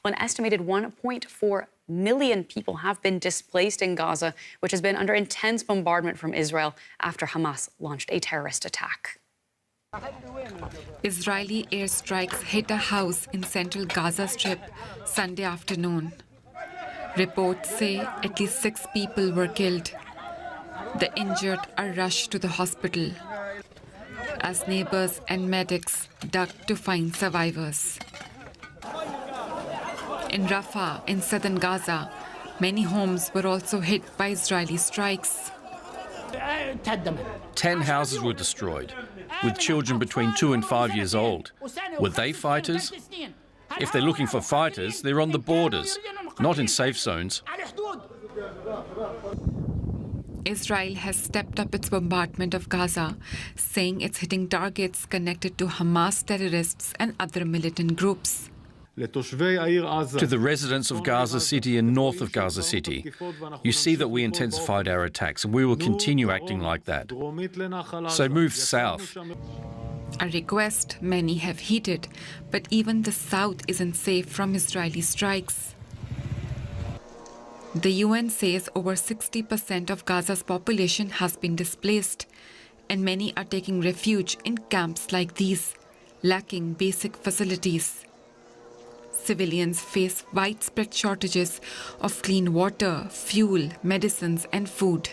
Well, an estimated 1.4 million people have been displaced in Gaza, which has been under intense bombardment from Israel after Hamas launched a terrorist attack. Israeli airstrikes hit a house in central Gaza Strip Sunday afternoon. Reports say at least 6 people were killed. The injured are rushed to the hospital as neighbors and medics dug to find survivors. In Rafah, in southern Gaza, many homes were also hit by Israeli strikes. 10 houses were destroyed, with children between 2 and 5 years old. Were they fighters? If they're looking for fighters, they're on the borders, not in safe zones. Israel has stepped up its bombardment of Gaza, saying it's hitting targets connected to Hamas terrorists and other militant groups. To the residents of Gaza City and north of Gaza City, you see that we intensified our attacks and we will continue acting like that. So move south. A request many have heeded, but even the south isn't safe from Israeli strikes. The UN says over 60% of Gaza's population has been displaced, and many are taking refuge in camps like these, lacking basic facilities. Civilians face widespread shortages of clean water, fuel, medicines, and food.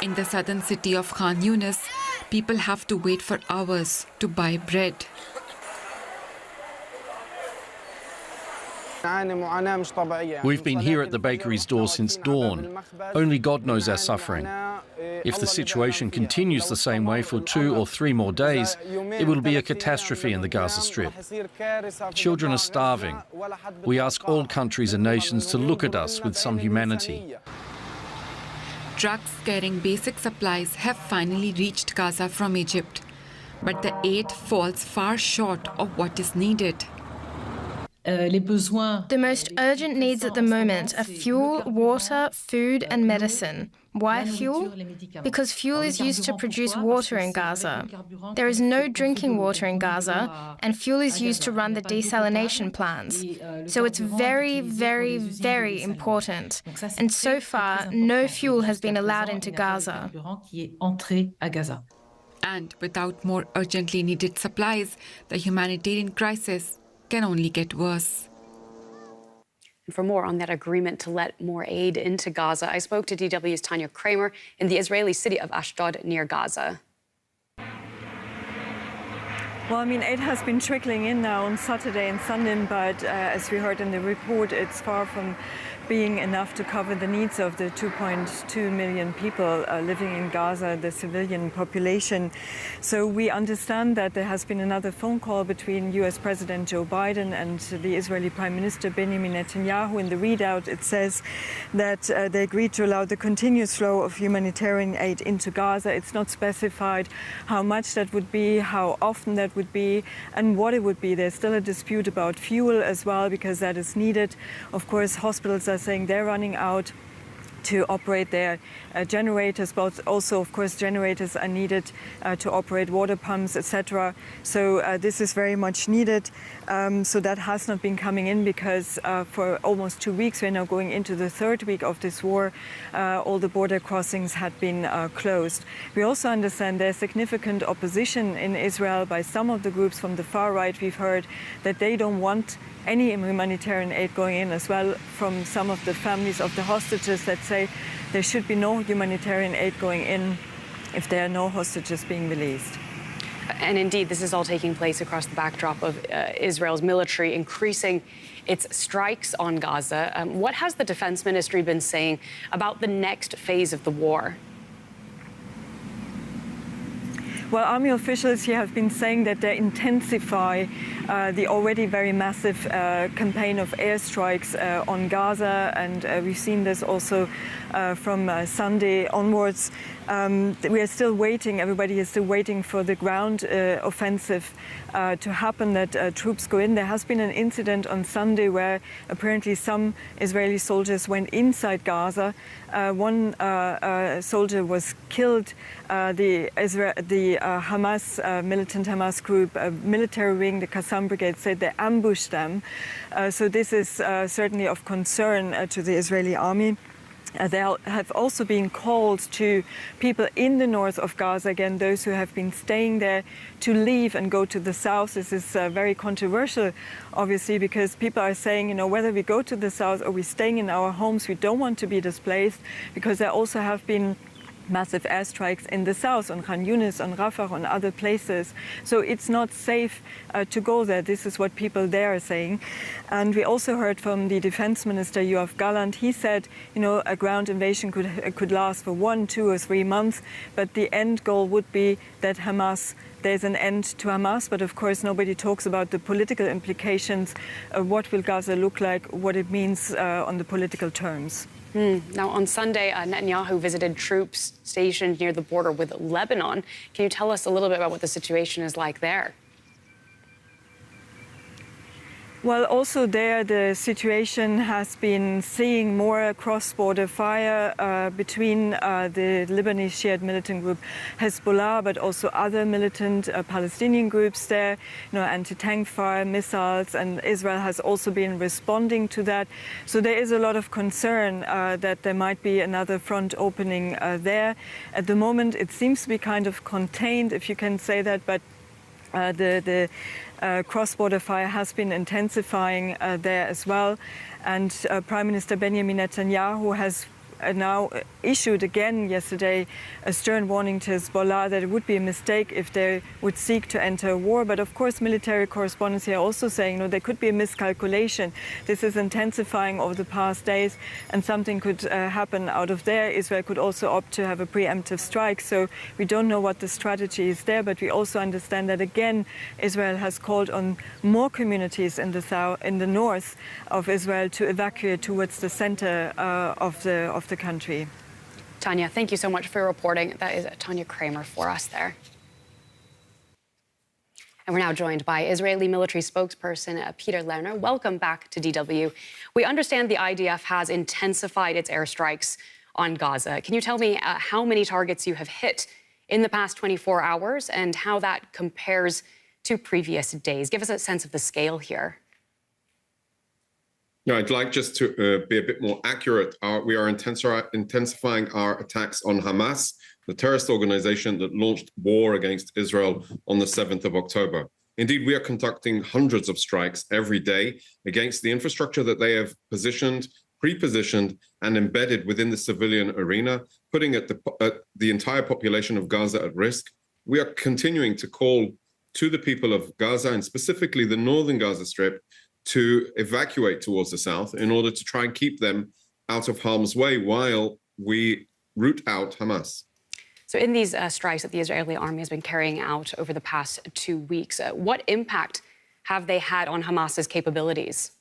In the southern city of Khan Yunis, people have to wait for hours to buy bread. We've been here at the bakery's door since dawn. Only God knows our suffering. If the situation continues the same way for 2 or 3 more days, it will be a catastrophe in the Gaza Strip. Children are starving. We ask all countries and nations to look at us with some humanity. Trucks carrying basic supplies have finally reached Gaza from Egypt, but the aid falls far short of what is needed. The most urgent needs at the moment are fuel, water, food and medicine. Why fuel? Because fuel is used to produce water in Gaza. There is no drinking water in Gaza, and fuel is used to run the desalination plants. So it's very, very, very important. And so far, no fuel has been allowed into Gaza. And without more urgently needed supplies, the humanitarian crisis can only get worse. And for more on that agreement to let more aid into Gaza, I spoke to DW's Tanya Kramer in the Israeli city of Ashdod near Gaza. Well, I mean, aid has been trickling in now on Saturday and Sunday, but as we heard in the report, it's far from being enough to cover the needs of the 2.2 million people living in Gaza, the civilian population. So we understand that there has been another phone call between US President Joe Biden and the Israeli Prime Minister Benjamin Netanyahu. In the readout, it says that they agreed to allow the continuous flow of humanitarian aid into Gaza. It's not specified how much that would be, how often that would be, and what it would be. There's still a dispute about fuel as well, because that is needed. Of course, hospitals are saying they're running out to operate their generators, but also, of course, generators are needed to operate water pumps, etc. So this is very much needed. So that has not been coming in because for almost 2 weeks, we're now going into the 3rd week of this war. All the border crossings had been closed. We also understand there's significant opposition in Israel by some of the groups from the far right. We've heard that they don't want any humanitarian aid going in as well, from some of the families of the hostages that say there should be no humanitarian aid going in if there are no hostages being released. And indeed, this is all taking place across the backdrop of Israel's military increasing its strikes on Gaza. What has the Defense Ministry been saying about the next phase of the war? Well, army officials here have been saying that they intensify the already very massive campaign of airstrikes on Gaza, and we've seen this also from Sunday onwards. We are still waiting, everybody is still waiting for the ground offensive to happen, that troops go in. There has been an incident on Sunday where apparently some Israeli soldiers went inside Gaza. One soldier was killed. The Hamas, militant Hamas group, a military wing, the Qassam Brigade, said they ambushed them. So this is certainly of concern to the Israeli army. They have also been called to people in the north of Gaza, again, those who have been staying there, to leave and go to the south. This is very controversial, obviously, because people are saying, you know, whether we go to the south or we're staying in our homes, we don't want to be displaced, because there also have been massive airstrikes in the south, on Khan Yunis, on Rafah, on other places. So it's not safe to go there. This is what people there are saying. And we also heard from the defense minister, Yoav Gallant. He said, you know, a ground invasion could last for 1, 2 or 3 months, but the end goal would be that there's an end to Hamas, but of course nobody talks about the political implications. What will Gaza look like, what it means on the political terms. Now, on Sunday, Netanyahu visited troops stationed near the border with Lebanon. Can you tell us a little bit about what the situation is like there? Well, also there, the situation has been seeing more cross-border fire between the Lebanese Shiite militant group Hezbollah, but also other militant Palestinian groups there, you know, anti-tank fire, missiles, and Israel has also been responding to that. So there is a lot of concern that there might be another front opening there. At the moment, it seems to be kind of contained, if you can say that, but the cross-border fire has been intensifying there as well. And Prime Minister Benjamin Netanyahu has now issued again yesterday a stern warning to Hezbollah that it would be a mistake if they would seek to enter a war. But of course, military correspondents here are also saying, there could be a miscalculation. This is intensifying over the past days, and something could happen out of there. Israel could also opt to have a preemptive strike. So we don't know what the strategy is there, but we also understand that, again, Israel has called on more communities in the south, in the north of Israel, to evacuate towards the center of the country. Tanya, thank you so much for your reporting. That is Tanya Kramer for us there. And we're now joined by Israeli military spokesperson Peter Lerner. Welcome back to DW. We understand the IDF has intensified its airstrikes on Gaza. Can you tell me how many targets you have hit in the past 24 hours and how that compares to previous days? Give us a sense of the scale here. No, I'd like just to be a bit more accurate. We are intensifying our attacks on Hamas, the terrorist organization that launched war against Israel on the 7th of October. Indeed, we are conducting hundreds of strikes every day against the infrastructure that they have positioned, pre-positioned, and embedded within the civilian arena, putting the entire population of Gaza at risk. We are continuing to call to the people of Gaza, and specifically the northern Gaza Strip, to evacuate towards the south in order to try and keep them out of harm's way while we root out Hamas. So in these strikes that the Israeli army has been carrying out over the past 2 weeks, what impact have they had on Hamas's capabilities?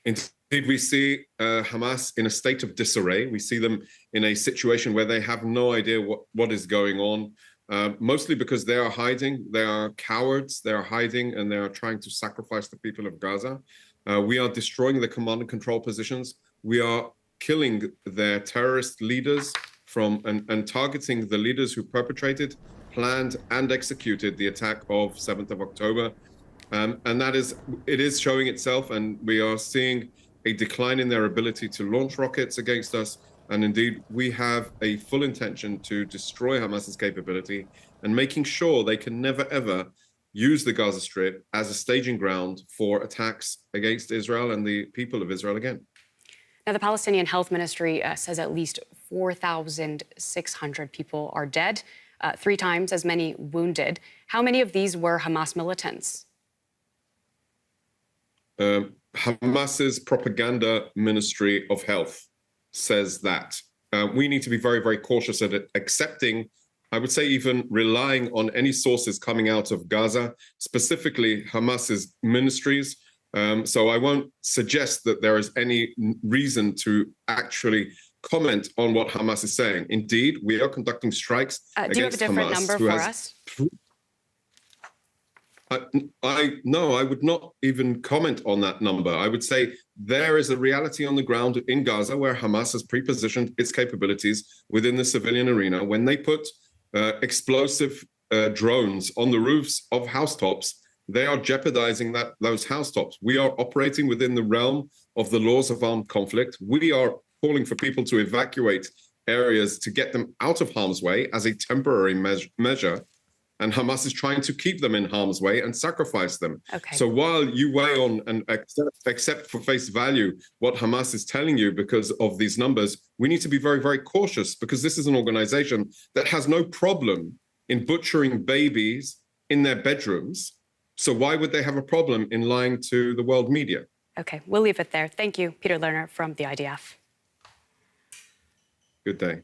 Indeed, we see Hamas in a state of disarray. We see them in a situation where they have no idea what is going on. Mostly because they are hiding, they are cowards, they are hiding, and they are trying to sacrifice the people of Gaza. We are destroying the command and control positions. We are killing their terrorist leaders and targeting the leaders who perpetrated, planned, and executed the attack of 7th of October. And it is showing itself, and we are seeing a decline in their ability to launch rockets against us. And indeed, we have a full intention to destroy Hamas's capability and making sure they can never, ever use the Gaza Strip as a staging ground for attacks against Israel and the people of Israel again. Now, the Palestinian Health Ministry says at least 4,600 people are dead, 3 times as many wounded. How many of these were Hamas militants? Hamas's propaganda Ministry of Health says that. We need to be very, very cautious at accepting, I would say even relying on any sources coming out of Gaza, specifically Hamas's ministries. So I won't suggest that there is any reason to actually comment on what Hamas is saying. Indeed, we are conducting strikes against Hamas. Do you have a different number for us? No, I would not even comment on that number. I would say there is a reality on the ground in Gaza where Hamas has pre-positioned its capabilities within the civilian arena. When they put explosive drones on the roofs of housetops, they are jeopardizing those housetops. We are operating within the realm of the laws of armed conflict. We are calling for people to evacuate areas to get them out of harm's way as a temporary measure. And Hamas is trying to keep them in harm's way and sacrifice them. Okay. So while you weigh on and accept for face value what Hamas is telling you because of these numbers, we need to be very, very cautious, because this is an organization that has no problem in butchering babies in their bedrooms. So why would they have a problem in lying to the world media? Okay, we'll leave it there. Thank you, Peter Lerner from the IDF. Good day.